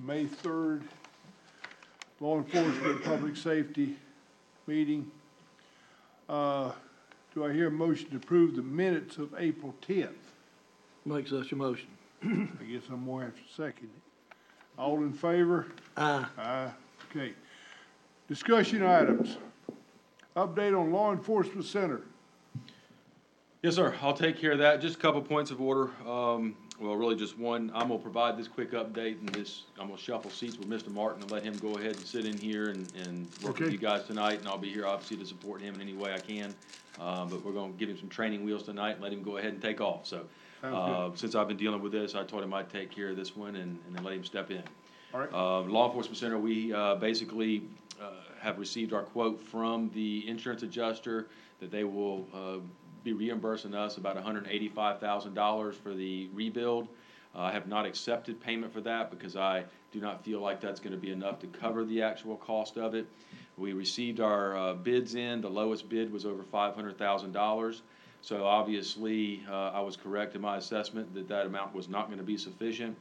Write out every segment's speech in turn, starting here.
May 3rd, Law Enforcement Public Safety meeting. Do I hear a motion to approve the minutes of April 10th? Make such a motion. I guess I'm more after second. All in favor? Aye. Aye. Okay. Discussion items. Update on Law Enforcement Center. Yes, sir. I'll take care of that. Just a couple points of order. Well, really just one. I'm gonna provide this quick update and I'm gonna shuffle seats with Mr. Martin and let him go ahead and sit in here and work with Okay. you guys tonight. And I'll be here obviously to support him in any way I can. But we're gonna give him some training wheels tonight and let him go ahead and take off. So, since I've been dealing with this, I told him I'd take care of this one and then let him step in. All right. Law Enforcement Center, we basically have received our quote from the insurance adjuster that they will be reimbursing us about $185,000 for the rebuild. I have not accepted payment for that because I do not feel like that's going to be enough to cover the actual cost of it. We received our bids in. The lowest bid was over $500,000. So obviously, I was correct in my assessment that that amount was not going to be sufficient.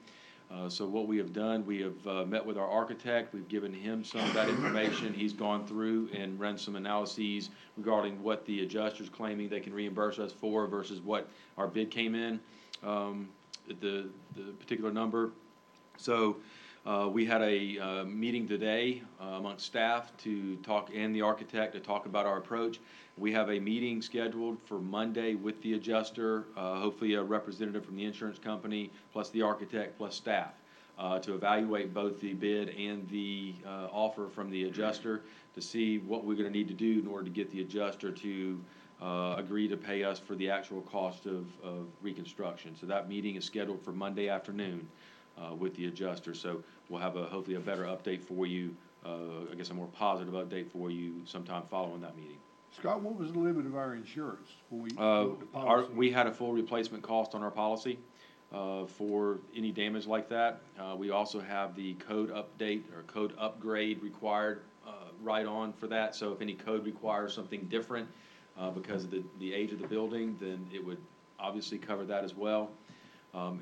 So what we have done, we have met with our architect. We've given him some of that information. He's gone through and run some analyses regarding what the adjuster's claiming they can reimburse us for versus what our bid came in, the particular number. So we had a meeting today amongst staff to talk, and the architect to talk about our approach. We have a meeting scheduled for Monday with the adjuster, hopefully a representative from the insurance company, plus the architect, plus staff, to evaluate both the bid and the offer from the adjuster to see what we're going to need to do in order to get the adjuster to agree to pay us for the actual cost of reconstruction. So that meeting is scheduled for Monday afternoon with the adjuster. So we'll have hopefully a better update for you, I guess a more positive update for you sometime following that meeting. Scott, what was the limit of our insurance when we wrote the policy? We had a full replacement cost on our policy for any damage like that. We also have the code update or code upgrade required right on for that. So if any code requires something different because of the age of the building, then it would obviously cover that as well.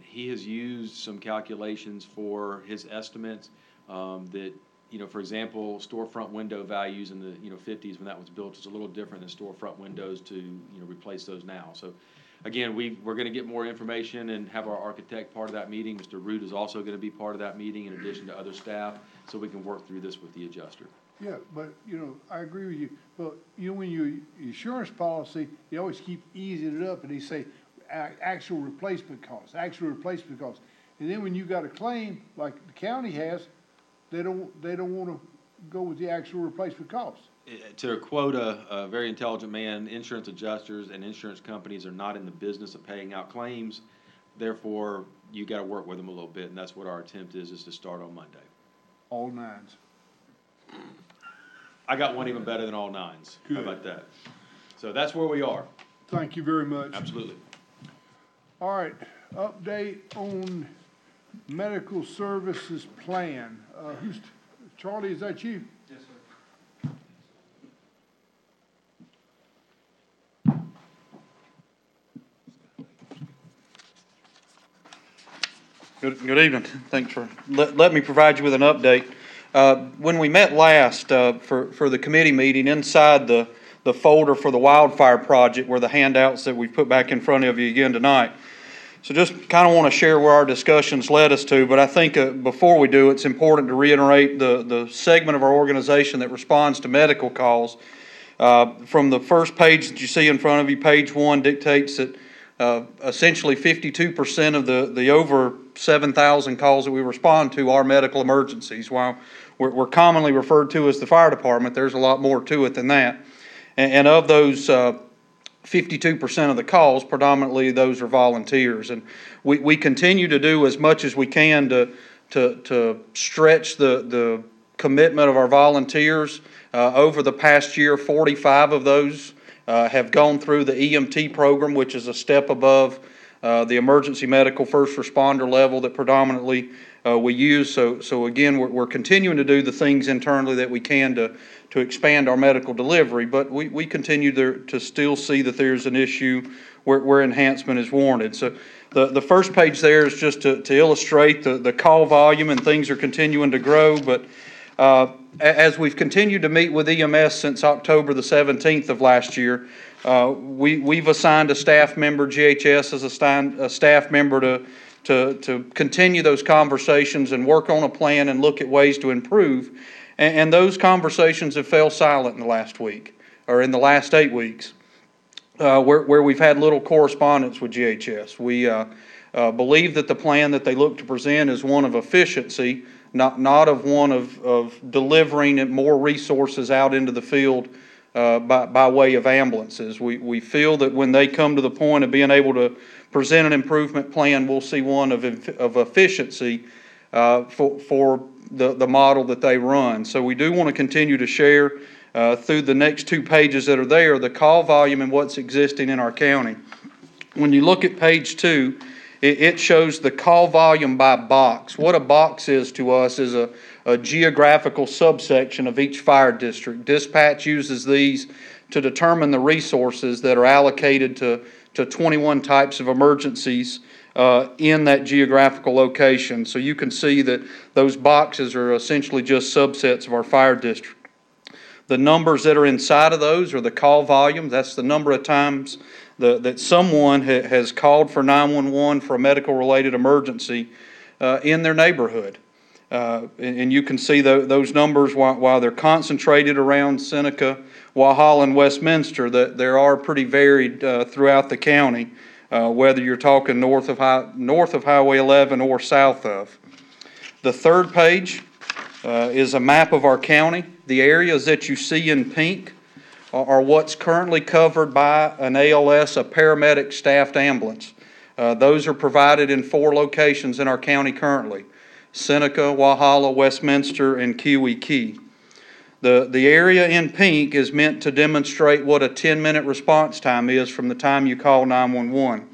He has used some calculations for his estimates that, you know, for example, storefront window values in the 50s when that was built is a little different than storefront windows to replace those now. So again, we're going to get more information and have our architect part of that meeting. Mr. Root is also going to be part of that meeting in addition to other staff, so we can work through this with the adjuster. Yeah, but, I agree with you. But, when your insurance policy, you always keep easing it up and they say actual replacement costs. And then when you got a claim like the county has, they don't want to go with the actual replacement cost. To quote a very intelligent man, insurance adjusters and insurance companies are not in the business of paying out claims. Therefore, you got to work with them a little bit, and that's what our attempt is to start on Monday. All nines. I got one even better than all nines. Good. How about that? So that's where we are. Thank you very much. Absolutely. All right, update on medical services plan. Charlie, is that you? Yes, sir. Good evening. Thanks for let me provide you with an update. When we met last for the committee meeting, inside the folder for the wildfire project were the handouts that we put back in front of you again tonight. So just kind of want to share where our discussions led us to, but I think before we do, it's important to reiterate the segment of our organization that responds to medical calls. From the first page that you see in front of you, page 1 dictates that essentially 52% of the over 7,000 calls that we respond to are medical emergencies. While we're commonly referred to as the fire department, there's a lot more to it than that. And of those 52% of the calls, predominantly those are volunteers. And we continue to do as much as we can to stretch the commitment of our volunteers. Over the past year, 45 of those have gone through the EMT program, which is a step above the emergency medical first responder level that predominantly we use. So again, we're continuing to do the things internally that we can to expand our medical delivery, but we continue to still see that there's an issue where enhancement is warranted. So the first page there is just to illustrate the call volume, and things are continuing to grow. But as we've continued to meet with EMS since October the 17th of last year, we've assigned a staff member. GHS has assigned a staff member to continue those conversations and work on a plan and look at ways to improve. And those conversations have fell silent in the last week, or in the last 8 weeks, where we've had little correspondence with GHS. We believe that the plan that they look to present is one of efficiency, not of one of delivering more resources out into the field by way of ambulances. We feel that when they come to the point of being able to present an improvement plan, we'll see one of efficiency for the model that they run. So we do want to continue to share through the next 2 pages that are there, the call volume and what's existing in our county. When you look at page 2, it shows the call volume by box. What a box is to us is a geographical subsection of each fire district. Dispatch uses these to determine the resources that are allocated to 21 types of emergencies in that geographical location. So you can see that those boxes are essentially just subsets of our fire district. The numbers that are inside of those are the call volume. That's the number of times that someone has called for 911 for a medical-related emergency in their neighborhood. And you can see those numbers while they're concentrated around Seneca, Walhalla, and Westminster, that there are pretty varied throughout the county, whether you're talking north of Highway 11 or south of. The third page is a map of our county. The areas that you see in pink are what's currently covered by an ALS, a paramedic staffed ambulance. Those are provided in 4 locations in our county currently: Seneca, Walhalla, Westminster, and Keowee Key. The area in pink is meant to demonstrate what a 10-minute response time is from the time you call 911.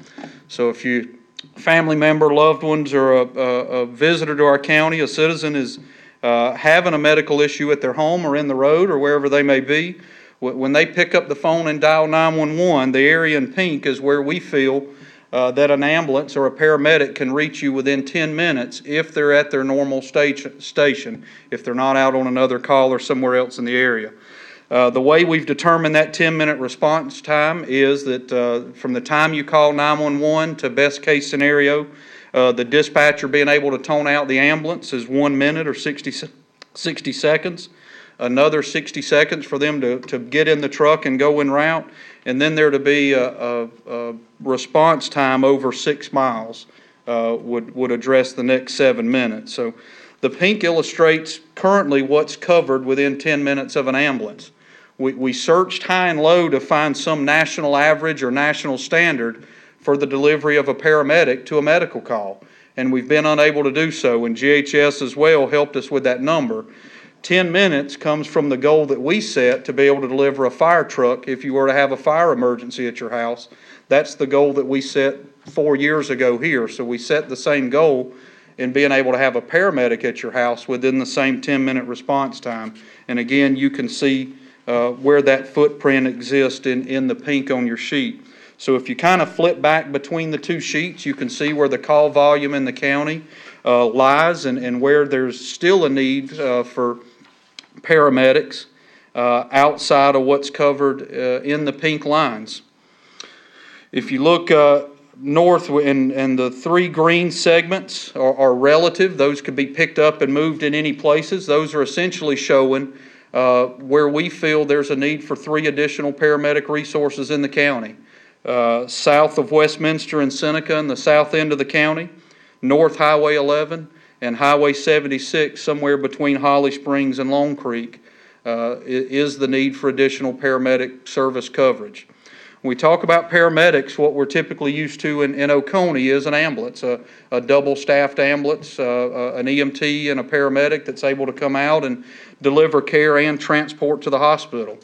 So if you family member, loved ones, or a visitor to our county, a citizen is having a medical issue at their home or in the road or wherever they may be, when they pick up the phone and dial 911, the area in pink is where we feel that an ambulance or a paramedic can reach you within 10 minutes if they're at their normal station, if they're not out on another call or somewhere else in the area. The way we've determined that 10-minute response time is that from the time you call 911 to best case scenario, the dispatcher being able to tone out the ambulance is 1 minute or 60 seconds. Another 60 seconds for them to get in the truck and go en route, and then there to be a response time over 6 miles would address the next 7 minutes. So the pink illustrates currently what's covered within 10 minutes of an ambulance. We searched high and low to find some national average or national standard for the delivery of a paramedic to a medical call, and we've been unable to do so, and GHS as well helped us with that number. 10 minutes comes from the goal that we set to be able to deliver a fire truck if you were to have a fire emergency at your house. That's the goal that we set 4 years ago here. So we set the same goal in being able to have a paramedic at your house within the same 10-minute response time. And again, you can see where that footprint exists in the pink on your sheet. So if you kind of flip back between the 2 sheets, you can see where the call volume in the county lies and where there's still a need for paramedics outside of what's covered in the pink lines. If you look north, and the 3 green segments are relative, those could be picked up and moved in any places. Those are essentially showing where we feel there's a need for 3 additional paramedic resources in the county. South of Westminster and Seneca in the south end of the county, North Highway 11, and Highway 76, somewhere between Holly Springs and Long Creek, is the need for additional paramedic service coverage. When we talk about paramedics, what we're typically used to in Oconee is an ambulance, a double-staffed ambulance, an EMT and a paramedic that's able to come out and deliver care and transport to the hospital.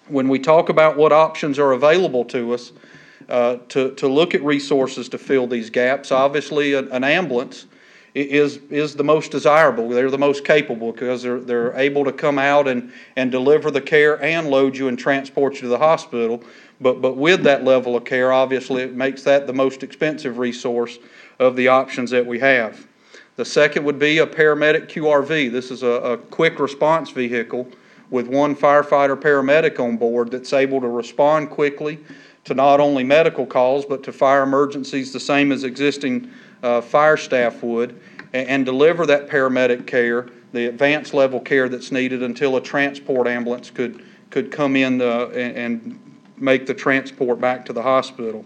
When we talk about what options are available to us to look at resources to fill these gaps, obviously an ambulance is the most desirable. They're the most capable because they're able to come out and deliver the care and load you and transport you to the hospital. But with that level of care, obviously, it makes that the most expensive resource of the options that we have. The second would be a paramedic QRV. This is a quick response vehicle with one firefighter paramedic on board that's able to respond quickly to not only medical calls but to fire emergencies the same as existing fire staff would, and deliver that paramedic care, the advanced level care that's needed until a transport ambulance could come in and make the transport back to the hospital.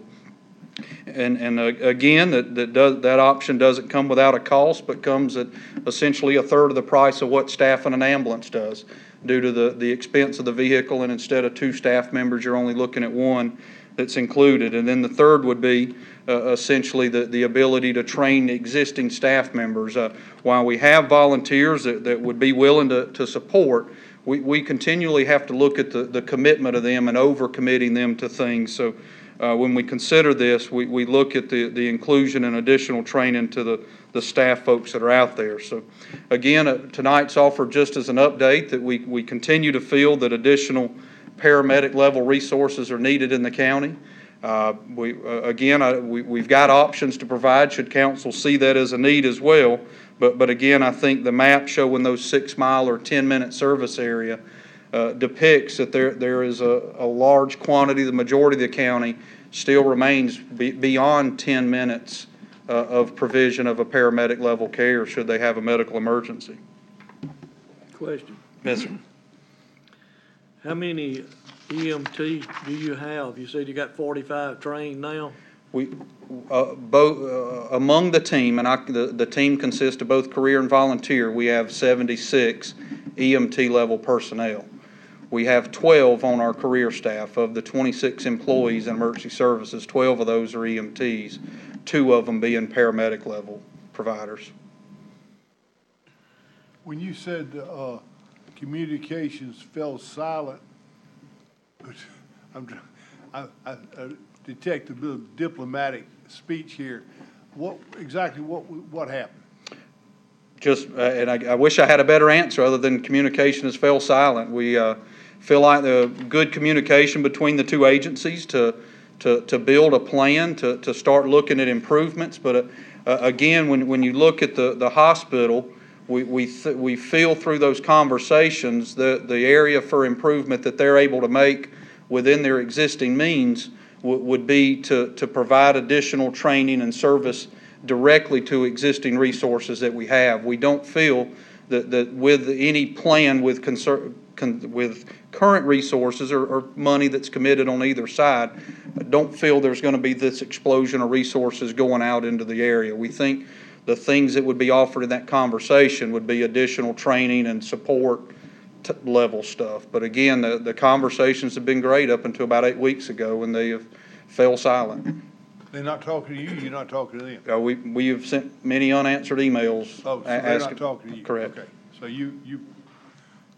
And again, that option doesn't come without a cost, but comes at essentially a third of the price of what staffing an ambulance does, due to the expense of the vehicle, and instead of 2 staff members, you're only looking at 1 that's included. And then the third would be essentially the ability to train existing staff members. While we have volunteers that would be willing to support, we continually have to look at the commitment of them and over-committing them to things. So when we consider this, we look at the inclusion and additional training to the staff folks that are out there. So again, tonight's offered just as an update that we continue to feel that additional paramedic level resources are needed in the county. We've got options to provide should council see that as a need as well. But again, I think the map showing those 6-mile or 10-minute service area depicts that there is a large quantity, the majority of the county still remains beyond 10 minutes of provision of a paramedic level care should they have a medical emergency. Question. Yes, sir. How many EMT do you have? You said you got 45 trained now? We among the team, and the team consists of both career and volunteer, we have 76 EMT level personnel. We have 12 on our career staff. Of the 26 employees in emergency services, 12 of those are EMTs, 2 of them being paramedic level providers. When you said communications fell silent, I detect a bit of diplomatic speech here. What happened? Just, and I wish I had a better answer other than communication has fell silent. We feel like the good communication between the 2 agencies to build a plan to start looking at improvements. But again, when you look at the hospital, we feel through those conversations the area for improvement that they're able to make within their existing means would be to provide additional training and service directly to existing resources that we have. We don't feel that with any plan with current resources or money that's committed on either side, don't feel there's going to be this explosion of resources going out into the area. We think the things that would be offered in that conversation would be additional training and support level stuff. But again, the conversations have been great up until about 8 weeks ago when they have fell silent. They're not talking to you, you're not talking to them? We have sent many unanswered emails. Oh, so they're not talking to you? Correct. Okay, so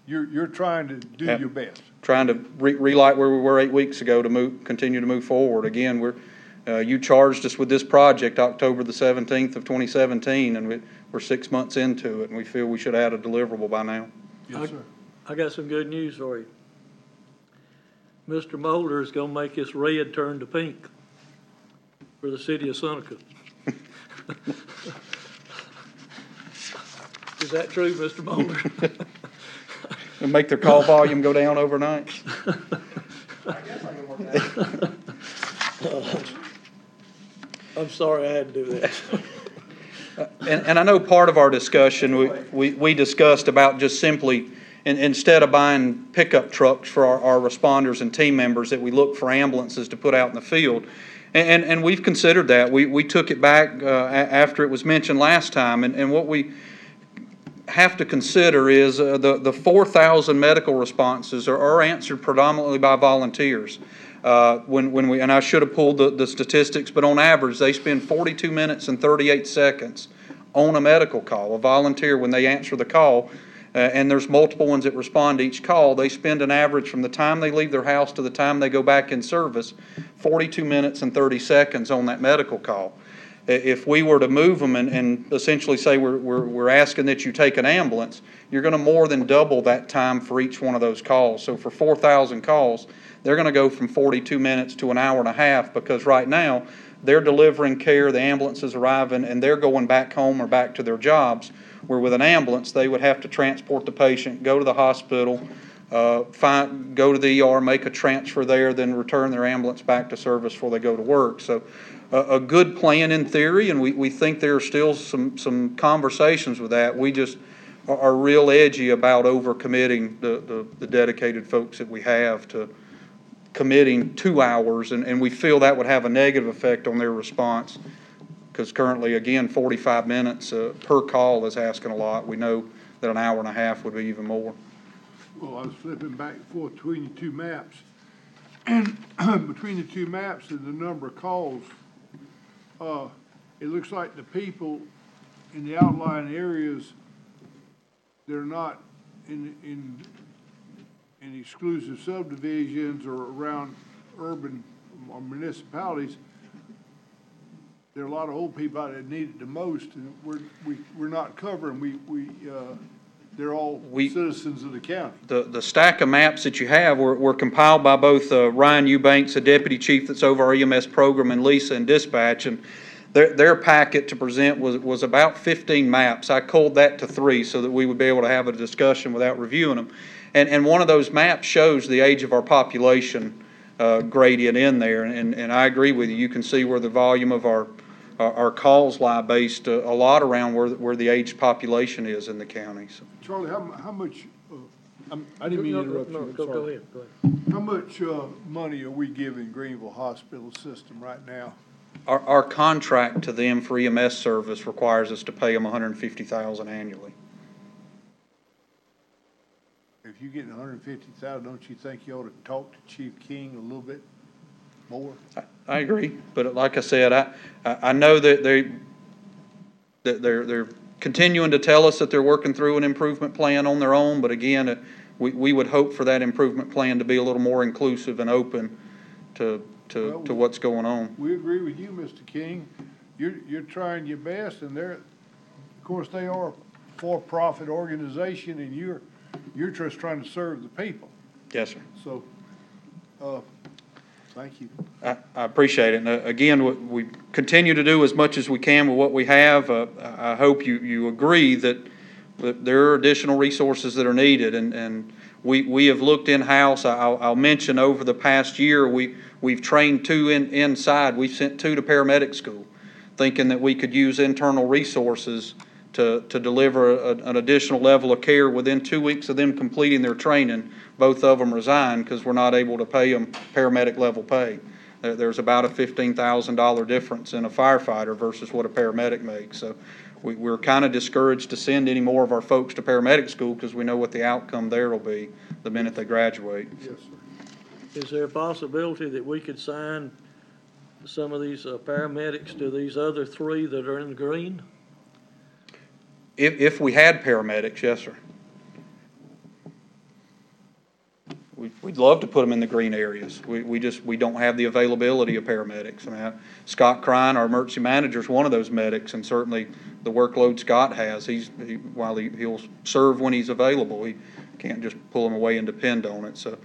you're trying to do your best? Trying to relight where we were 8 weeks ago to continue to move forward. Again, you charged us with this project October the 17th of 2017, and we're 6 months into it, and we feel we should have had a deliverable by now. Yes, sir. I got some good news for you. Mr. Mulder is going to make this red turn to pink for the city of Seneca. Is that true, Mr. Mulder? And make their call volume go down overnight. I'm sorry I had to do that. And I know part of our discussion, we discussed about just simply, instead of buying pickup trucks for our responders and team members, that we look for ambulances to put out in the field. And we've considered that. We took it back after it was mentioned last time. And what we have to consider is the 4,000 medical responses are answered predominantly by volunteers. And I should have pulled the statistics, but on average, they spend 42 minutes and 38 seconds on a medical call. A volunteer, when they answer the call, and there's multiple ones that respond to each call, they spend an average from the time they leave their house to the time they go back in service, 42 minutes and 30 seconds on that medical call. If we were to move them and essentially say we're asking that you take an ambulance, you're going to more than double that time for each one of those calls. So for 4,000 calls, they're going to go from 42 minutes to an hour and a half, because right now they're delivering care, the ambulance is arriving, and they're going back home or back to their jobs, where with an ambulance they would have to transport the patient, go to the hospital, go to the ER, make a transfer there, then return their ambulance back to service before they go to work. So a good plan in theory, and we think there are still some conversations with that. We just are real edgy about overcommitting the dedicated folks that we have to committing 2 hours, and we feel that would have a negative effect on their response, because currently, again, 45 minutes per call is asking a lot. We know that an hour and a half would be even more. Well, I was flipping back and forth between the two maps, and between the two maps and the number of calls, it looks like the people in the outlying areas, they're not in exclusive subdivisions or around urban or municipalities. There are a lot of old people out there that need it the most, and we're not covering. They're all citizens of the county. The stack of maps that you have were compiled by both Ryan Eubanks, a deputy chief that's over our EMS program, and Lisa in dispatch, and their packet to present was about 15 maps. I culled that to 3 so that we would be able to have a discussion without reviewing them. And one of those maps shows the age of our population gradient in there, and I agree with you. You can see where the volume of our calls lie based a lot around where the aged population is in the county. So. Charlie, how much, I didn't mean to interrupt you, I'm Go sorry. ahead. How much money are we giving Greenville Hospital System right now? Our contract to them for EMS service requires us to pay them $150,000 annually. If you're getting $150,000, don't you think you ought to talk to Chief King a little bit more? I agree, but like I said, I know that they're continuing to tell us that they're working through an improvement plan on their own, but again, we would hope for that improvement plan to be a little more inclusive and open to what's going on. We agree with you, Mr. King. You're trying your best, and of course, they are a for-profit organization, and you're just trying to serve the people. Yes, sir. So, thank you. I appreciate it. And again, we continue to do as much as we can with what we have. I hope you agree that there are additional resources that are needed, and we have looked in-house. I'll mention over the past year, we've trained 2 inside. We've sent 2 to paramedic school, thinking that we could use internal resources to deliver an additional level of care. Within 2 weeks of them completing their training, both of them resigned because we're not able to pay them paramedic level pay. There's about a $15,000 difference in a firefighter versus what a paramedic makes. So we're kind of discouraged to send any more of our folks to paramedic school because we know what the outcome there will be the minute they graduate. Yes, sir. Is there a possibility that we could sign some of these paramedics to these other 3 that are in the green? If we had paramedics, yes, sir. We'd love to put them in the green areas. We don't have the availability of paramedics. I mean, Scott Crine, our emergency manager, is one of those medics, and certainly the workload Scott has, while he'll serve when he's available, he can't just pull them away and depend on it. So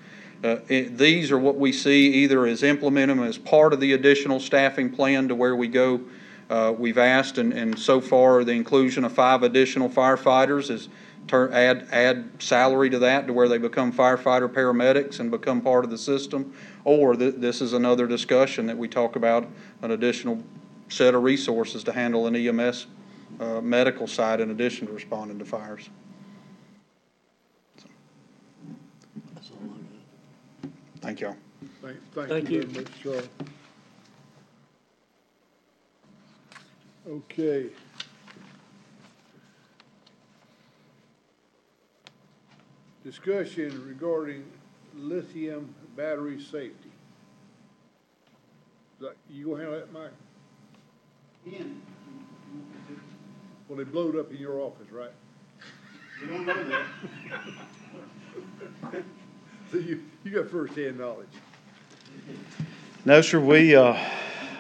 these are what we see either as implement them as part of the additional staffing plan to where we go. We've asked, and so far the inclusion of 5 additional firefighters is add salary to that to where they become firefighter paramedics and become part of the system, or this is another discussion that we talk about an additional set of resources to handle an EMS medical side in addition to responding to fires. Thank y'all. Thank you very much, Charlie. Okay. Discussion regarding lithium battery safety. You gonna handle that, Mike? Yeah. Well, they blowed up in your office, right? We don't know that. So you got first-hand knowledge. No, sir,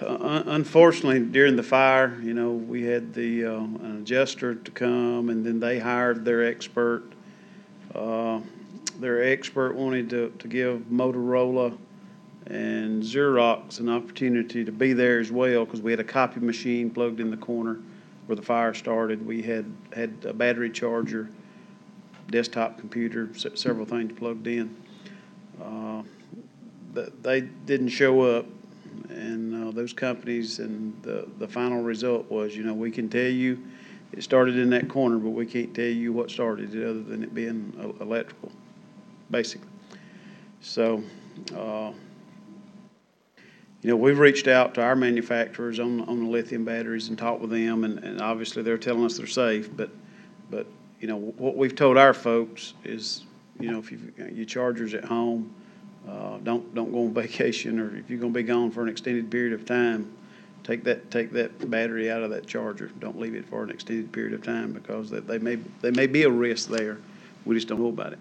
Unfortunately, during the fire, we had the an adjuster to come, and then they hired their expert. Their expert wanted to give Motorola and Xerox an opportunity to be there as well, because we had a copy machine plugged in the corner where the fire started. We had a battery charger, desktop computer, several things plugged in. They didn't show up, and those companies, and the final result was, we can tell you it started in that corner, but we can't tell you what started it other than it being electrical, basically. So, we've reached out to our manufacturers on the lithium batteries and talked with them, and obviously they're telling us they're safe, but what we've told our folks is, if you've got your chargers at home, don't go on vacation, or if you're gonna be gone for an extended period of time, take that battery out of that charger. Don't leave it for an extended period of time, because they may be a risk there. We just don't know about it.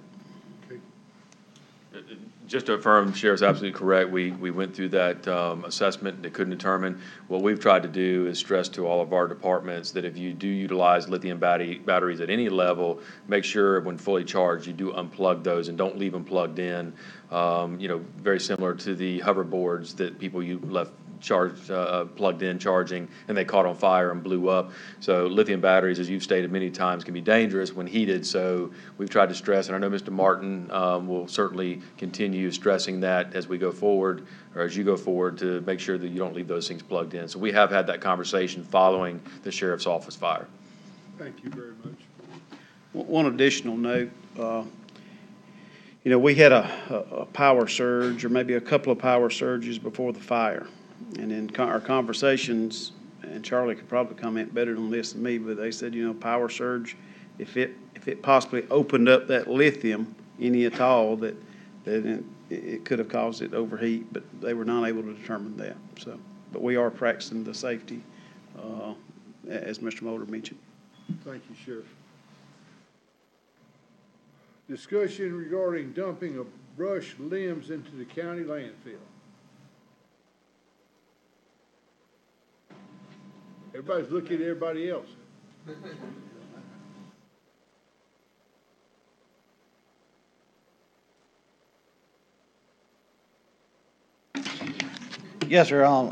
Just to affirm, Sheriff's absolutely correct. We went through that assessment and couldn't determine. What we've tried to do is stress to all of our departments that if you do utilize lithium batteries at any level, make sure when fully charged, you do unplug those and don't leave them plugged in. Very similar to the hoverboards that people you left plugged in charging, and they caught on fire and blew up. So lithium batteries, as you've stated many times, can be dangerous when heated. So we've tried to stress, and I know Mr. Martin will certainly continue stressing that as we go forward, or as you go forward, to make sure that you don't leave those things plugged in. So we have had that conversation following the sheriff's office fire. Thank you very much. One additional note, we had a power surge, or maybe a couple of power surges before the fire. And in our conversations, and Charlie could probably comment better on this than me, but they said, power surge, if it possibly opened up that lithium, any at all, that it could have caused it to overheat, but they were not able to determine that. So, but we are practicing the safety, as Mr. Mulder mentioned. Thank you, Sheriff. Discussion regarding dumping of brush limbs into the county landfill. Everybody's looking at everybody else. Yes, sir.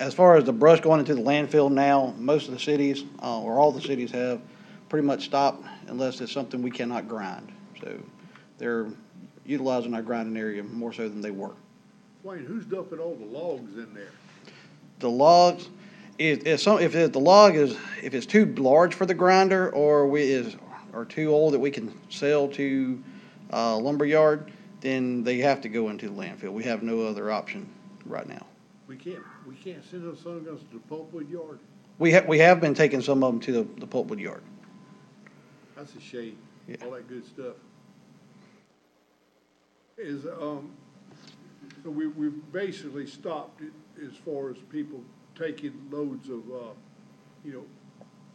As far as the brush going into the landfill now, most of the cities, or all the cities, have pretty much stopped unless it's something we cannot grind. So they're utilizing our grinding area more so than they were. Wayne, who's dumping all the logs in there? The logs, if it's too large for the grinder, or too old that we can sell to lumber yard, then they have to go into the landfill. We have no other option right now. We can't send those son of guns to the pulpwood yard. We have been taking some of them to the pulpwood yard. That's a shame. Yeah. All that good stuff. So we've basically stopped it as far as people taking loads of,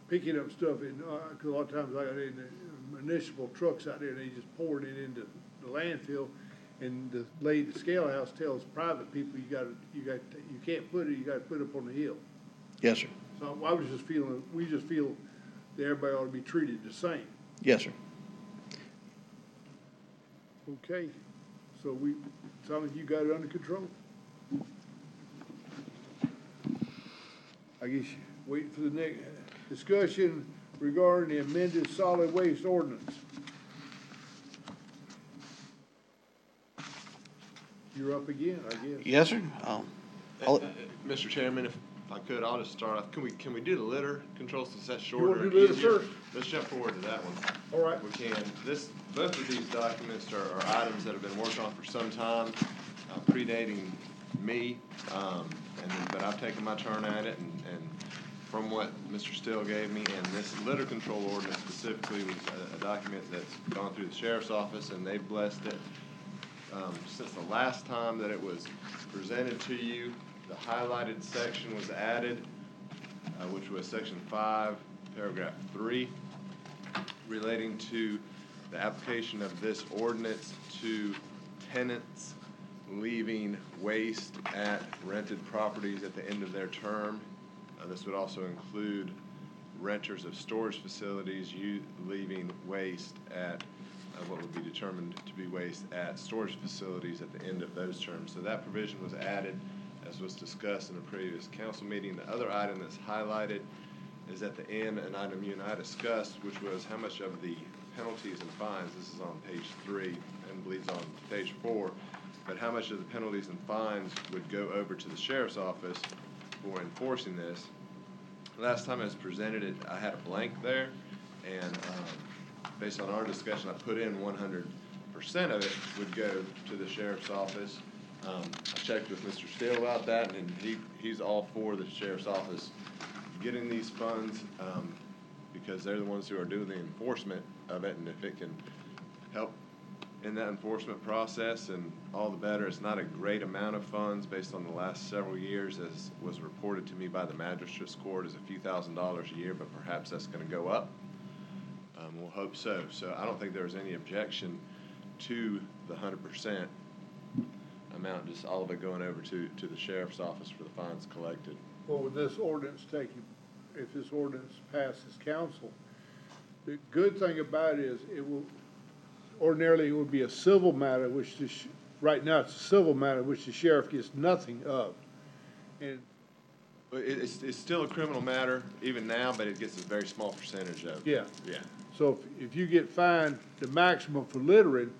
picking up stuff in, cause a lot of times I got in the municipal trucks out there, and they just pouring it into the landfill. And the lady at the scale house tells private people, you can't put it, you gotta put it up on the hill. Yes, sir. So we just feel that everybody ought to be treated the same. Yes, sir. Okay, so sounds like you got it under control. I guess wait for the next discussion regarding the amended solid waste ordinance. You're up again, I guess. Yes, sir. Mr. Chairman, if I could, I'll just start off. Can we do the litter control since that's You shorter wanna and do litter easier? first? Let's jump forward to that one. All right. We can. Both of these documents are items that have been worked on for some time, predating me. But I've taken my turn at it, and from what Mr. Still gave me, and this litter control ordinance specifically was a document that's gone through the sheriff's office, and they blessed it. Since the last time that it was presented to you, the highlighted section was added, which was section 5, paragraph 3, relating to the application of this ordinance to tenants leaving waste at rented properties at the end of their term. This would also include renters of storage facilities leaving waste at what would be determined to be waste at storage facilities at the end of those terms. So that provision was added, as was discussed in a previous council meeting. The other item that's highlighted is at the end, an item you and I discussed, which was how much of the penalties and fines, this is on page 3 and bleeds on to page 4, but how much of the penalties and fines would go over to the sheriff's office for enforcing this. Last time I was presented it, I had a blank there, and based on our discussion, I put in 100% of it would go to the sheriff's office. I checked with Mr. Steele about that, and he's all for the sheriff's office getting these funds, because they're the ones who are doing the enforcement of it, and if it can help in that enforcement process, and all the better. It's not a great amount of funds based on the last several years, as was reported to me by the magistrate's court, as a few $1,000s a year, but perhaps that's gonna go up. We'll hope so. So I don't think there was any objection to the 100% amount, just all of it going over to the sheriff's office for the fines collected. Well, with this ordinance if this ordinance passes council, the good thing about it is ordinarily it would be a civil matter, which right now it's a civil matter, which the sheriff gets nothing of. And But it's still a criminal matter even now, but it gets a very small percentage of it. Yeah. Yeah. so if you get fined the maximum for littering,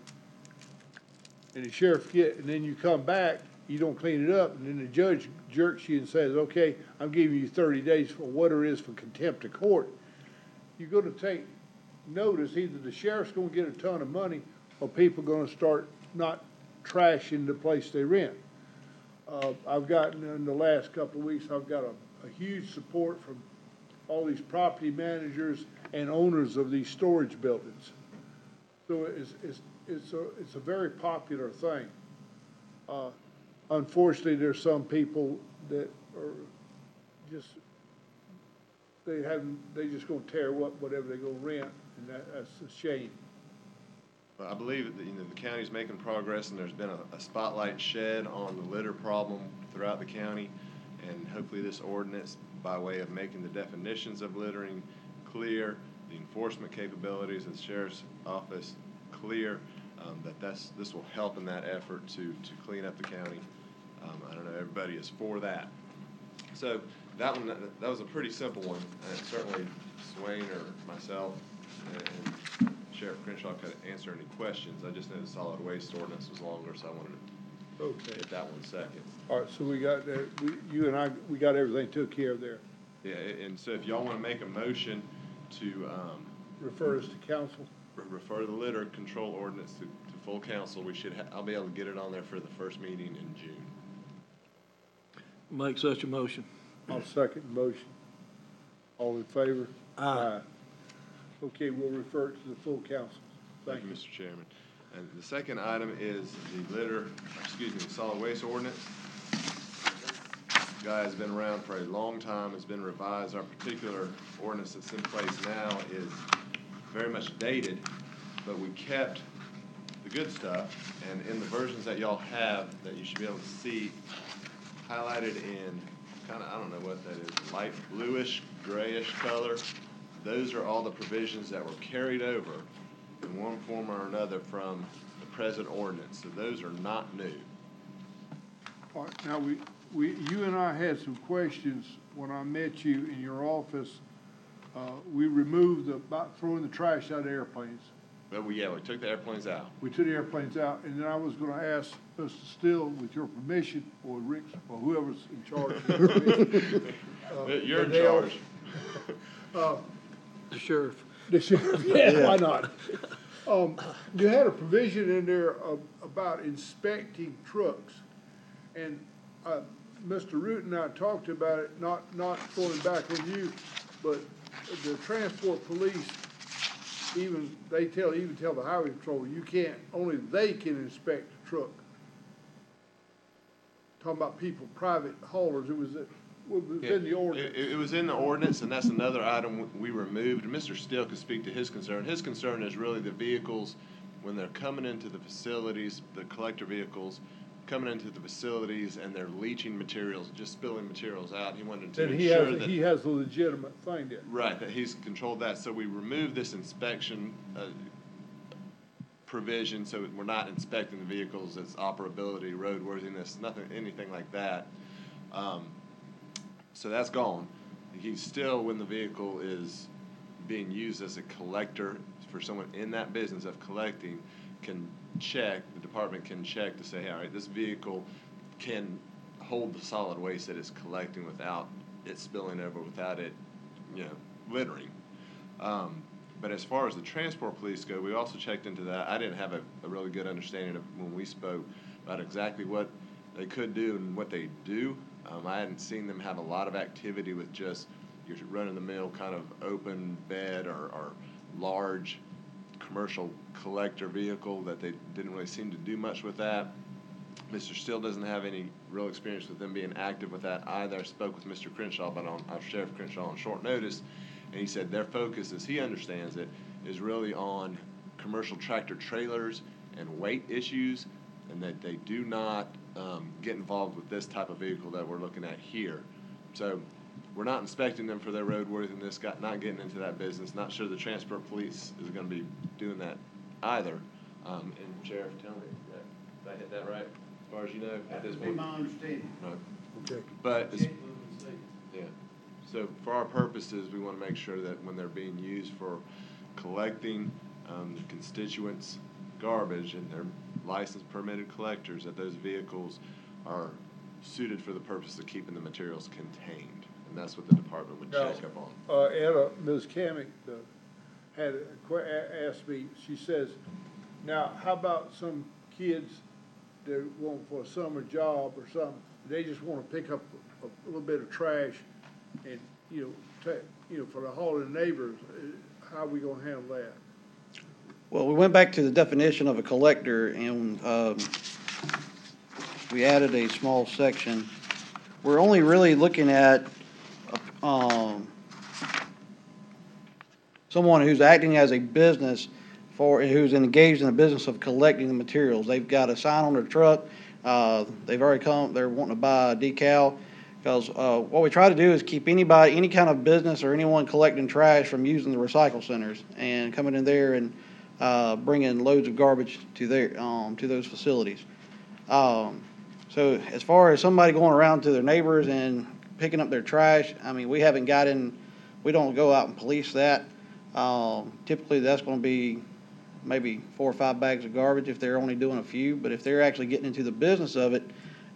and the sheriff and then you come back, you don't clean it up, and then the judge jerks you and says, okay, I'm giving you 30 days for whatever it is for contempt of court, you're gonna take notice, either the sheriff's gonna get a ton of money, or people are gonna start not trashing the place they rent. I've gotten, in the last couple of weeks, I've got a huge support from all these property managers and owners of these storage buildings. So it's a very popular thing. Unfortunately, there's some people that are just, they just gonna tear up whatever they gonna rent, and that's a shame. But I believe that, the county's making progress, and there's been a spotlight shed on the litter problem throughout the county. And hopefully this ordinance, by way of making the definitions of littering clear, the enforcement capabilities of the sheriff's office clear, this will help in that effort to clean up the county. I don't know, everybody is for that. So that was a pretty simple one, and certainly Swain or myself and Sheriff Crenshaw could answer any questions. I just know the solid waste ordinance was longer, so I wanted to hit that one second. All right, so we got that, you and I, we got everything took care of there. Yeah, and so if y'all want to make a motion to Refer us to council. refer the litter control ordinance to full council, I'll be able to get it on there for the first meeting in June. Make such a motion. I'll second the motion. All in favor? Aye. Okay, we'll refer it to the full council. Thank you, Mr. Chairman. And the second item is the solid waste ordinance. This guy has been around for a long time, has been revised. Our particular ordinance that's in place now is very much dated, but we kept the good stuff. And in the versions that y'all have, that you should be able to see, highlighted in kind of, I don't know what that is, light bluish, grayish color. Those are all the provisions that were carried over in one form or another from the present ordinance. So those are not new. All right, now, you and I had some questions when I met you in your office. We removed about throwing the trash out of airplanes. But we took the airplanes out. We took the airplanes out, and then I was gonna ask Mr. Steele, with your permission, or Rick, or whoever's in charge. You're in charge. The sheriff. The sheriff, yeah, why not? You had a provision in there about inspecting trucks, and, Mr. Root and I talked about it, not throwing back on you, but the transport police, even tell the highway patrol, you can't, only they can inspect the truck. Talking about people, private haulers, it was in the ordinance. It was in the ordinance, and that's another item we removed. And Mr. Steele could speak to his concern. His concern is really the vehicles, when they're coming into the facilities, the collector vehicles, coming into the facilities and they're leaching materials, just spilling materials out. He wanted to Then ensure that. he has a legitimate thing there. Right, that he's controlled that, so we removed this inspection, provision, so we're not inspecting the vehicles, its operability, roadworthiness, nothing, anything like that. So that's gone. He's still, when the vehicle is being used as a collector, for someone in that business of collecting, can check, the department can check to say, hey, all right, this vehicle can hold the solid waste that it's collecting without it spilling over, without it, littering. But as far as the transport police go, we also checked into that. I didn't have a really good understanding of, when we spoke, about exactly what they could do and what they do. I hadn't seen them have a lot of activity with just your run-of-the-mill kind of open bed or large commercial collector vehicle, that they didn't really seem to do much with that. Mr. Steele doesn't have any real experience with them being active with that either. I spoke with Mr. Crenshaw, but Sheriff Crenshaw on short notice, and he said their focus, as he understands it, is really on commercial tractor trailers and weight issues, and that they do not get involved with this type of vehicle that we're looking at here. So we're not inspecting them for their roadworthiness, not getting into that business. Not sure the transport police is going to be doing that either. And Sheriff, tell me, did I hit that right, as far as you know, at this point? my understanding. Right. Okay. But, yeah, so for our purposes, we want to make sure that when they're being used for collecting the constituents' garbage, and they're licensed permitted collectors, that those vehicles are suited for the purpose of keeping the materials contained. And that's what the department would check up on. Anna, Ms. Kamick had asked me, she says, now, how about some kids that want for a summer job or something, they just want to pick up a little bit of trash and, for the hauling neighbors, how are we going to handle that? Well, we went back to the definition of a collector, and we added a small section. We're only really looking at someone who's acting as a business who's engaged in the business of collecting the materials. They've got a sign on their truck. They've already they're wanting to buy a decal. Because what we try to do is keep any kind of business or anyone collecting trash from using the recycle centers and coming in there and bringing loads of garbage to those facilities. So as far as somebody going around to their neighbors and picking up their trash, I mean, we don't go out and police that. Typically, that's going to be maybe 4 or 5 bags of garbage if they're only doing a few. But if they're actually getting into the business of it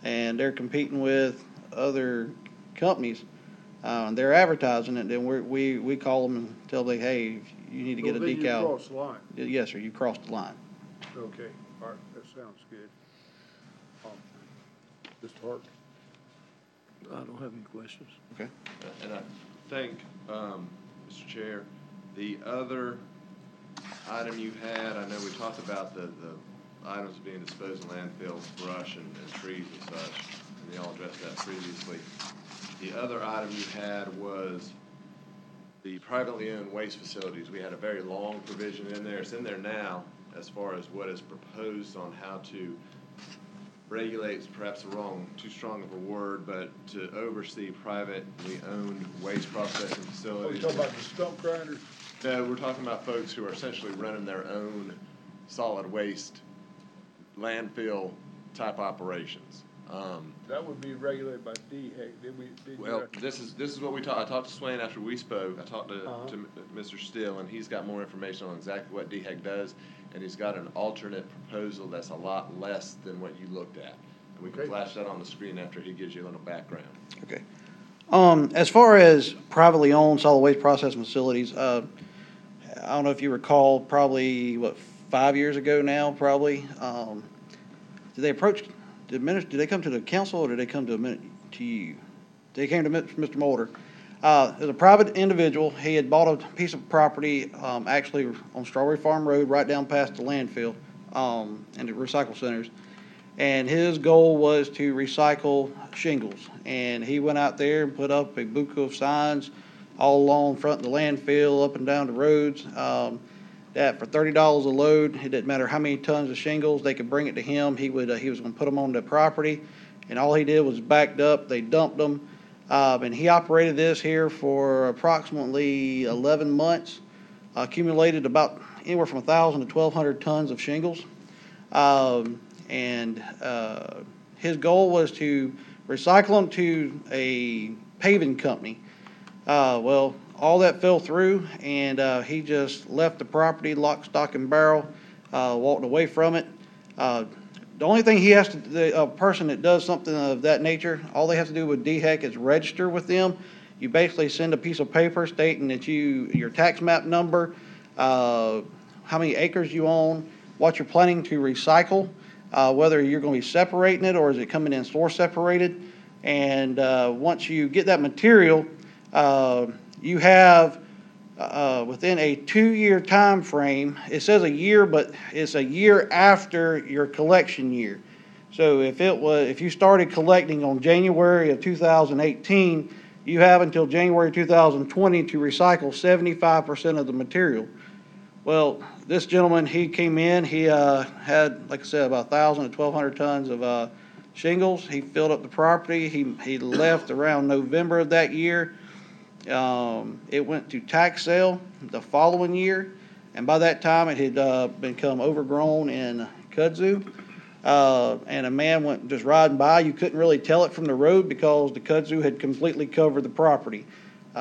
and they're competing with other companies, they're advertising it, then we call them and tell them, hey, you need to get a decal. You cross the line. Yes, sir, you crossed the line. Okay, all right, that sounds good. Mr. Hart? I don't have any questions. Okay. And I think, Mr. Chair, the other item you had, I know we talked about the items being disposed in landfills, brush and trees and such, and y'all addressed that previously. The other item you had was the privately owned waste facilities. We had a very long provision in there. It's in there now as far as what is proposed on how to regulate, is perhaps too strong of a word, but to oversee privately owned waste processing Are we facilities. talking about the stump grinders? No, we're talking about folks who are essentially running their own solid waste landfill type operations. That would be regulated by DHEC, Well, this is what I talked to Swain after we spoke. I talked to Mr. Steele, and he's got more information on exactly what DHEC does, and he's got an alternate proposal that's a lot less than what you looked at. And we can Okay. flash that on the screen after he gives you a little background. Okay. As far as privately owned solid waste processing facilities, I don't know if you recall, probably, 5 years ago now, probably, did they come to the council, or did they come to you? They came to Mr. Mulder. There's a private individual. He had bought a piece of property, actually on Strawberry Farm Road, right down past the landfill, and the recycle centers. And his goal was to recycle shingles. And he went out there and put up a buku of signs all along front of the landfill, up and down the roads. that for $30 a load, it didn't matter how many tons of shingles, they could bring it to him. He was going to put them on the property, and all he did was backed up. They dumped them, and he operated this here for approximately 11 months, accumulated about anywhere from 1,000 to 1,200 tons of shingles. His goal was to recycle them to a paving company. Well, all that fell through, and he just left the property, lock, stock, and barrel, walked away from it. The only thing he has to, a person that does something of that nature, all they have to do with DHEC is register with them. You basically send a piece of paper stating that your tax map number, how many acres you own, what you're planning to recycle, whether you're going to be separating it or is it coming in source separated. And once you get that material, you have within a 2-year time frame. It says a year, but it's a year after your collection year. So if you started collecting on January of 2018, you have until January 2020 to recycle 75% of the material. Well, this gentleman, he came in, he had, like I said, about 1,000 to 1,200 tons of shingles. He filled up the property. He left around November of that year. It went to tax sale the following year, and by that time it had become overgrown in kudzu. And a man went just riding by. You couldn't really tell it from the road because the kudzu had completely covered the property.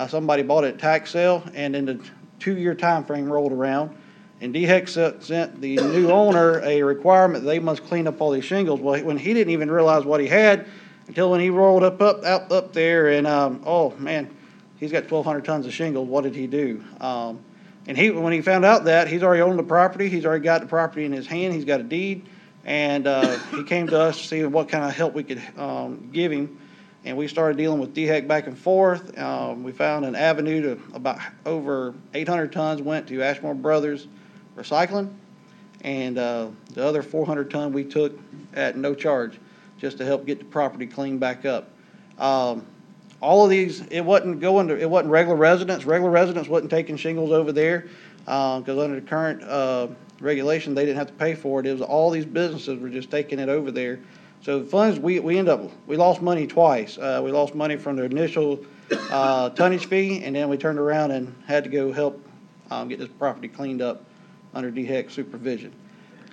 Somebody bought it at tax sale, and then the 2-year time frame rolled around, and DHEC sent the new owner a requirement that they must clean up all these shingles. Well, when he didn't even realize what he had until when he rolled up there, and oh man, he's got 1,200 tons of shingles. What did he do? And when he found out that he's already owned the property, he's already got the property in his hand, he's got a deed, and he came to us to see what kind of help we could give him. And we started dealing with DHEC back and forth. We found an avenue to about over 800 tons went to Ashmore Brothers Recycling, and the other 400 ton we took at no charge just to help get the property cleaned back up. All of these, it wasn't regular residents. Regular residents wasn't taking shingles over there because under the current regulation, they didn't have to pay for it. It was all these businesses were just taking it over there. So the funds, we lost money twice. We lost money from the initial tonnage fee, and then we turned around and had to go help get this property cleaned up under DHEC supervision.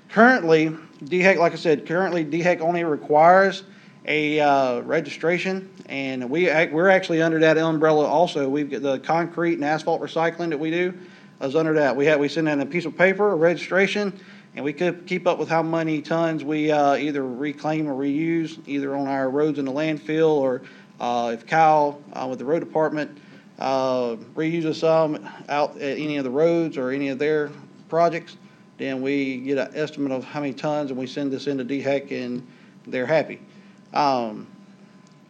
Currently, DHEC only requires a registration, and we're actually under that umbrella also. We've got the concrete and asphalt recycling that we do is under that. We send in a piece of paper, a registration, and we could keep up with how many tons we either reclaim or reuse, either on our roads in the landfill, or if Kyle with the road department reuses some out at any of the roads or any of their projects, then we get an estimate of how many tons, and we send this into DHEC, and they're happy.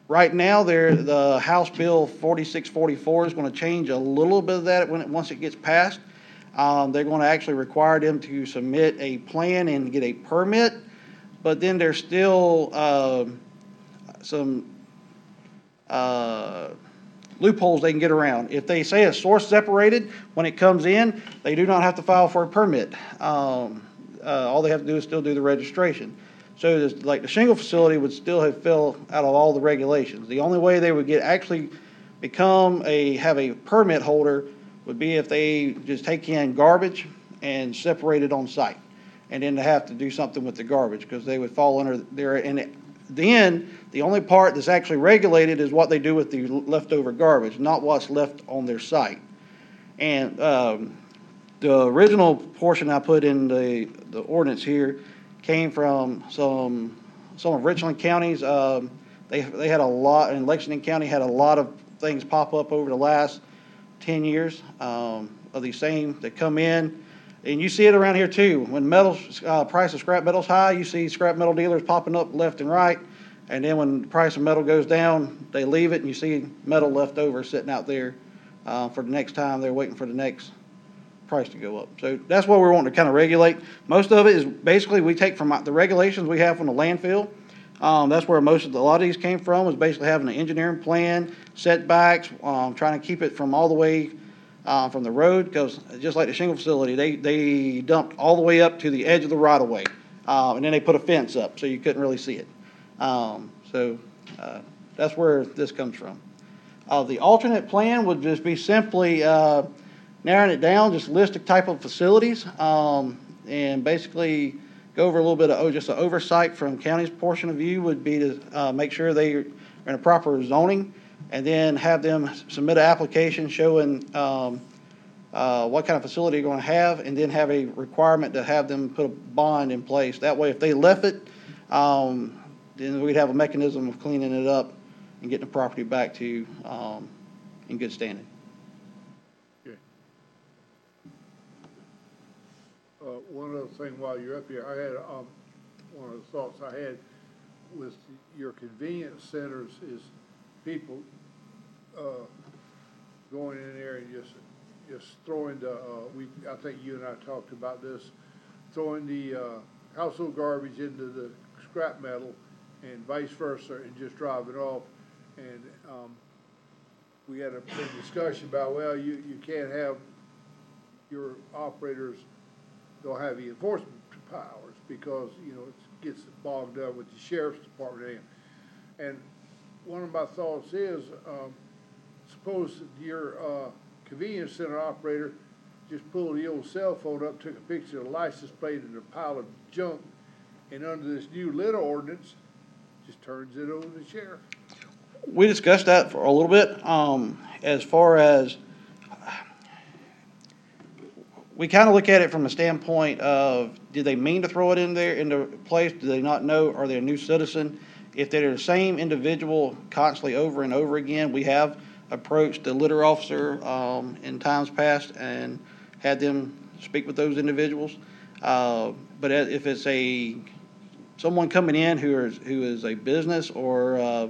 Right now, the House Bill 4644 is going to change a little bit of that once it gets passed. They're going to actually require them to submit a plan and get a permit, but then there's still some loopholes they can get around. If they say it's source separated, when it comes in, they do not have to file for a permit. All they have to do is still do the registration. So like the shingle facility would still have fell out of all the regulations. The only way they would have a permit holder would be if they just take in garbage and separate it on site. And then they have to do something with the garbage because they would fall under there. And then the only part that's actually regulated is what they do with the leftover garbage, not what's left on their site. And the original portion I put in the ordinance here came from some of Richland County's. They had a lot, and Lexington County had a lot of things pop up over the last 10 years of these same that come in. And you see it around here too. When price of scrap metal's high, you see scrap metal dealers popping up left and right. And then when the price of metal goes down, they leave it, and you see metal left over sitting out there for the next time. They're waiting for the next price to go up. So that's what we're wanting to kind of regulate. Most of it is basically we take from the regulations we have from the landfill. That's where a lot of these came from, was basically having an engineering plan, setbacks, trying to keep it from all the way from the road, because just like the shingle facility, they dumped all the way up to the edge of the right of way. And then they put a fence up, so you couldn't really see it. That's where this comes from. The alternate plan would just be simply, narrowing it down, just list a type of facilities, and basically go over a little bit of, just an oversight from county's portion of view would be to, make sure they are in a proper zoning, and then have them submit an application showing, what kind of facility you're gonna have, and then have a requirement to have them put a bond in place. That way, if they left it, then we'd have a mechanism of cleaning it up and getting the property back to, in good standing. Okay. One other thing while you're up here, I had, one of the thoughts I had with your convenience centers is people, going in there and just throwing the, I think you and I talked about this, throwing the, household garbage into the scrap metal and vice versa, and just driving off. And, we had a big discussion about, well, you can't have, your operators don't have the enforcement powers because, it gets bogged up with the sheriff's department. And one of my thoughts is, suppose your, convenience center operator just pulled the old cell phone up, took a picture of the license plate and a pile of junk, and under this new litter ordinance, just turns it over to the sheriff. We discussed that for a little bit, as far as, we kind of look at it from a standpoint of, did they mean to throw it in there, into place? Do they not know? Are they a new citizen? If they're the same individual constantly over and over again, we have approached the litter officer, in times past and had them speak with those individuals. But if it's someone coming in who is a business, or,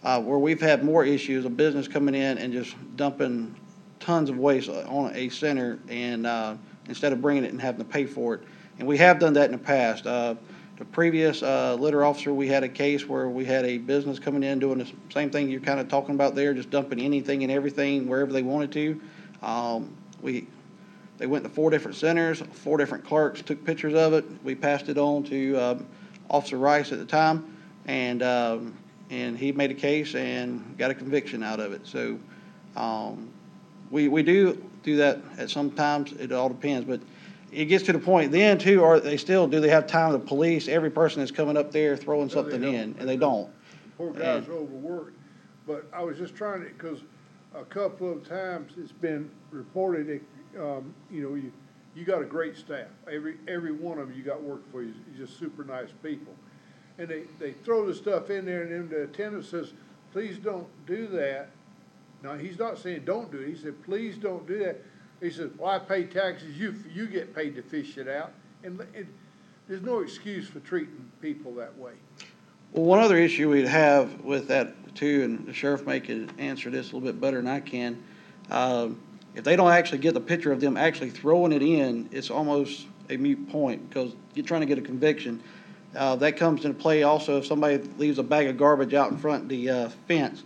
where we've had more issues, a business coming in and just dumping tons of waste on a center, and instead of bringing it and having to pay for it. And we have done that in the past. The previous litter officer, we had a case where we had a business coming in doing the same thing you're kind of talking about there, just dumping anything and everything wherever they wanted to. They went to 4 different centers, 4 different clerks took pictures of it. We passed it on to Officer Rice at the time, and he made a case and got a conviction out of it. So we do that at some times. It all depends, but it gets to the point then too, do they have time to police every person that's coming up there throwing something in? And they don't. Poor guy's overworked. But I was just trying to, because a couple of times it's been reported that, you got a great staff. Every one of you got work for you. You're just super nice people. And they throw the stuff in there, and then the attendant says, please don't do that. Now, he's not saying don't do it. He said, please don't do that. He says, well, I pay taxes. You get paid to fish it out. And there's no excuse for treating people that way. Well, one other issue we'd have with that too, and the sheriff may could answer this a little bit better than I can. If they don't actually get the picture of them actually throwing it in, it's almost a moot point, because you're trying to get a conviction. That comes into play also if somebody leaves a bag of garbage out in front of the fence.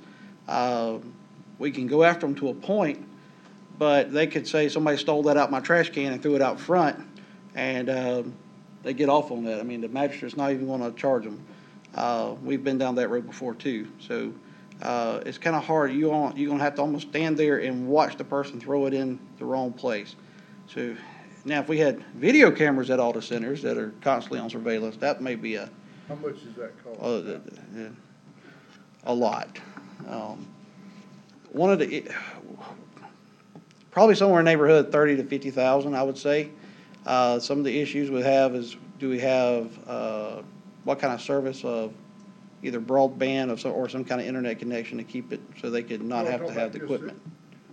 We can go after them to a point, but they could say somebody stole that out my trash can and threw it out front, and they get off on that. I mean, the magistrate's not even going to charge them. We've been down that road before too. So it's kind of hard. You're going to have to almost stand there and watch the person throw it in the wrong place. So now, if we had video cameras at all the centers that are constantly on surveillance, that may be How much does that cost? A lot. One of the, probably somewhere in the neighborhood of 30 to 50,000, I would say. Some of the issues we have is, do we have what kind of service of either broadband or some kind of internet connection to keep it so they could not have to have the equipment.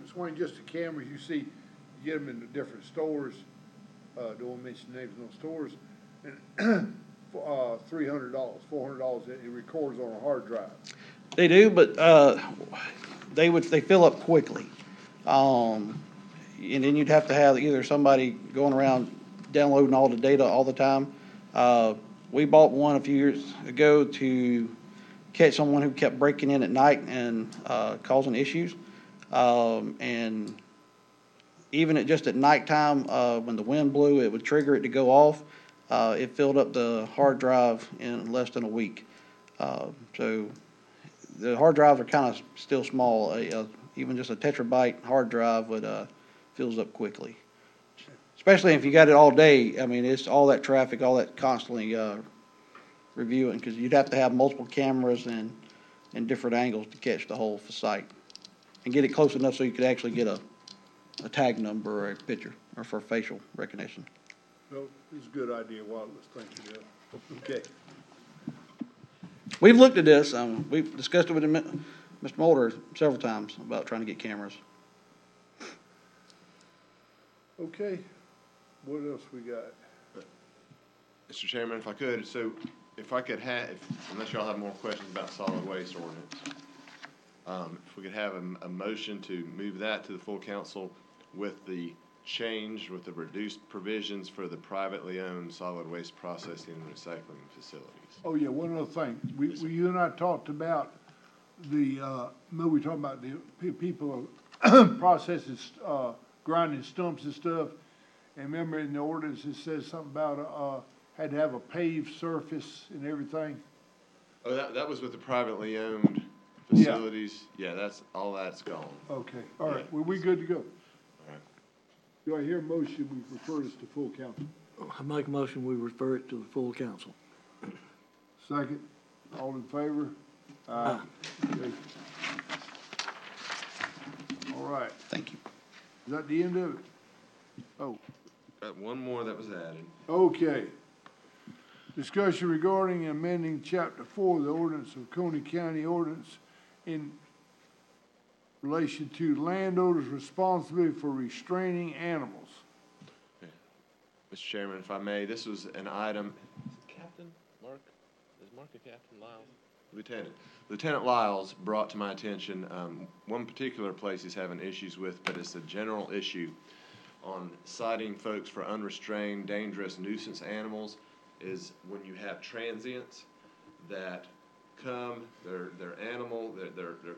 It's one just the cameras you see, you get them in the different stores, don't want to mention names of those stores, and $300, $400, it records on a hard drive. They do, but they fill up quickly. And then you'd have to have either somebody going around downloading all the data all the time. We bought one a few years ago to catch someone who kept breaking in at night and causing issues. And even just at nighttime, when the wind blew, it would trigger it to go off. It filled up the hard drive in less than a week. So the hard drives are kind of still small. Even just a terabyte hard drive would, fills up quickly. Especially if you got it all day. I mean, it's all that traffic, all that constantly, reviewing, because you'd have to have multiple cameras and different angles to catch the whole site. And get it close enough so you could actually get a tag number or a picture, or for facial recognition. No, it's a good idea, Wallace, thank you, Bill. Okay. We've looked at this, we've discussed it with Mr. Mulder several times about trying to get cameras. Okay, what else we got? Mr. Chairman, if I could, so if I could have, unless y'all have more questions about solid waste ordinance, if we could have a motion to move that to the full council with the change, with the reduced provisions for the privately owned solid waste processing and recycling facilities. Oh, yeah, one other thing. You and I talked about we talking about the people processing, grinding stumps and stuff. And remember in the ordinance, it says something about, had to have a paved surface and everything. Oh, that was with the privately owned facilities? Yeah, all that's gone. Okay, all right, Yeah. well, we good to go. All right. Do I hear a motion, we refer this to full council? I make a motion, we refer it to the full council. Second, all in favor? Aye. Okay. All right, Thank you. is that the end of it? Oh, Got one more that was added. okay. Discussion regarding amending chapter 4 of the ordinance of Coney County ordinance in relation to landowners' responsibility for restraining animals. Mr. Chairman, if I may, this was an item. Captain Mark? Is Mark a Captain Lyles? Lieutenant Lyles brought to my attention, one particular place he's having issues with, but it's a general issue on citing folks for unrestrained, dangerous nuisance animals, is when you have transients that come, they're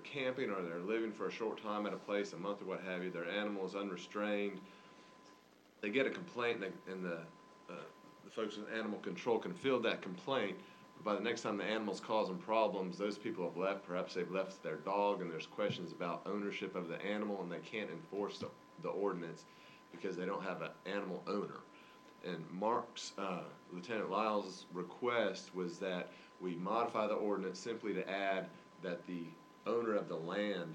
camping or they're living for a short time at a place, a month or what have you, their animal is unrestrained. They get a complaint and the folks with animal control can field that complaint. By the next time the animal's causing problems, those people have left, perhaps they've left their dog, and there's questions about ownership of the animal, and they can't enforce the ordinance because they don't have an animal owner. And Mark's, Lieutenant Lyles' request was that we modify the ordinance simply to add that the owner of the land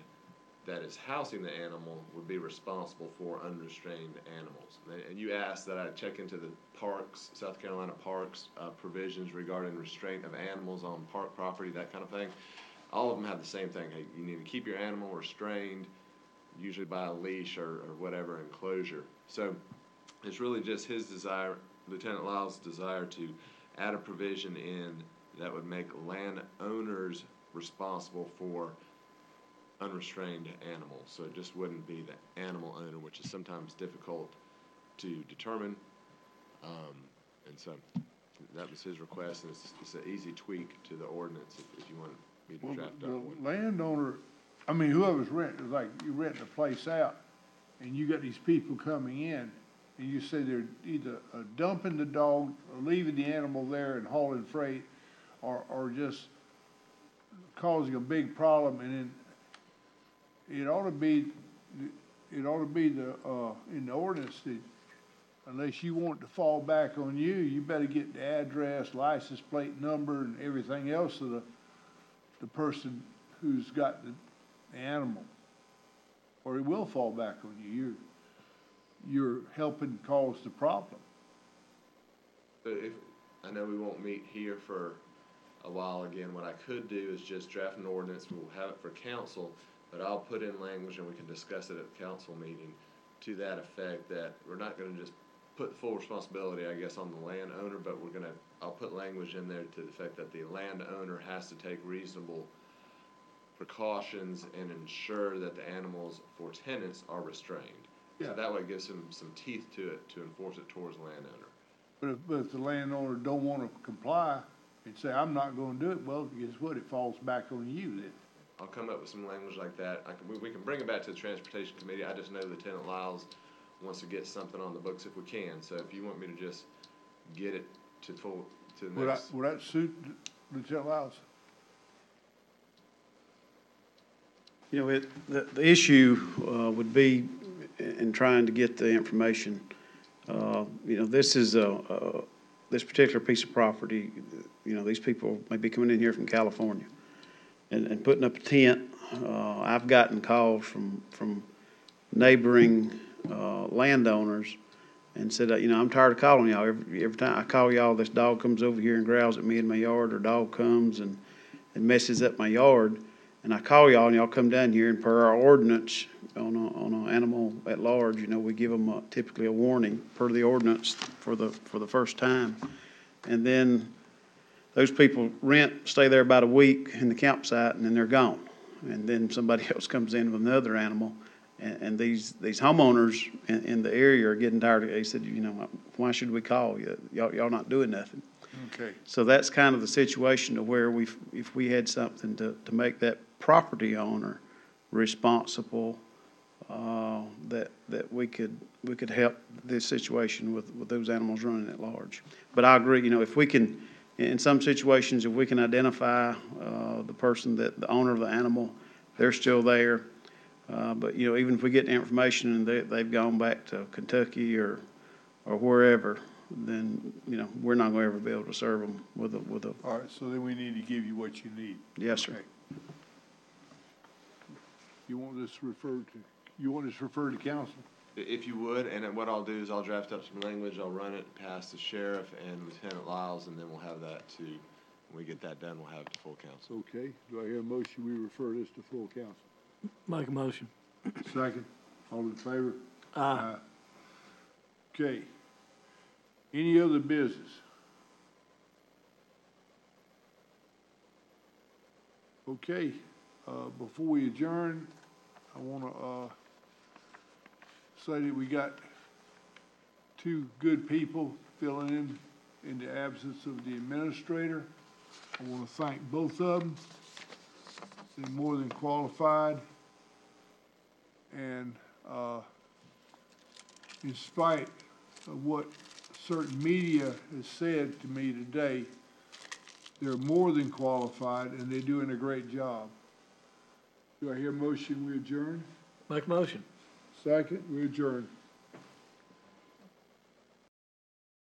that is housing the animal would be responsible for unrestrained animals. And you asked that I check into the parks, South Carolina parks, provisions regarding restraint of animals on park property, that kind of thing. All of them have the same thing. Hey, you need to keep your animal restrained, usually by a leash or whatever enclosure. So it's really just his desire, Lieutenant Lyles' desire, to add a provision in that would make landowners responsible for unrestrained animals. So it just wouldn't be the animal owner, which is sometimes difficult to determine. And so that was his request, and it's an easy tweak to the ordinance if you want me to draft up one. The landowner, I mean, whoever's renting, like you rent the place out and you got these people coming in and you say they're either dumping the dog or leaving the animal there and hauling freight or just causing a big problem, and then it ought to be the, in the ordinance that unless you want it to fall back on you, you better get the address, license plate number, and everything else of the person who's got the animal, or it will fall back on you. You're helping cause the problem. But I know we won't meet here for a while again, what I could do is just draft an ordinance, we'll have it for council, but I'll put in language and we can discuss it at the council meeting to that effect, that we're not gonna just put full responsibility, I guess, on the landowner, but I'll put language in there to the effect that the landowner has to take reasonable precautions and ensure that the animals for tenants are restrained. Yeah. So that way it gives him some teeth to it to enforce it towards the landowner. But if the landowner don't wanna comply and say, I'm not gonna do it, well, guess what, it falls back on you then. I'll come up with some language like that. We can bring it back to the Transportation Committee. I just know Lieutenant Lyles wants to get something on the books if we can. So if you want me to just get it to the next. Would that suit Lieutenant Lyles? You know, the issue would be in trying to get the information. You know, this is this particular piece of property, you know, these people may be coming in here from California and putting up a tent. I've gotten calls from neighboring landowners and said, you know, I'm tired of calling y'all. Every time I call y'all, this dog comes over here and growls at me in my yard, or dog comes and messes up my yard. And I call y'all, and y'all come down here, and per our ordinance on an animal at large, you know, we give them typically a warning per the ordinance for the first time. And then those people stay there about a week in the campsite, and then they're gone. And then somebody else comes in with another animal, and these homeowners in the area are getting tired of it. They said, you know, why should we call you? Y'all not doing nothing. Okay. So that's kind of the situation to where if we had something to make that property owner responsible, that we could help this situation with those animals running at large. But I agree, you know, if we can, in some situations, if we can identify the person the owner of the animal, they're still there. But, you know, even if we get the information and they've gone back to Kentucky or wherever, then, you know, we're not going to ever be able to serve them with a. All right, so then we need to give you what you need. Yes, sir. Okay. You want this referred to council? If you would, and then what I'll do is I'll draft up some language, I'll run it past the sheriff and Lieutenant Lyles, and then we'll have that when we get that done, we'll have it to full council. Okay, do I hear a motion, we refer this to full council? Make a motion. Second, all in favor? Aye. Okay. Any other business? Okay, before we adjourn, I wanna, say that we got two good people filling in the absence of the administrator. I wanna thank both of them. They're more than qualified. And, in spite of what certain media has said to me today, they're more than qualified and they're doing a great job. Do I hear a motion, we adjourn? Make a motion. Second, we adjourn.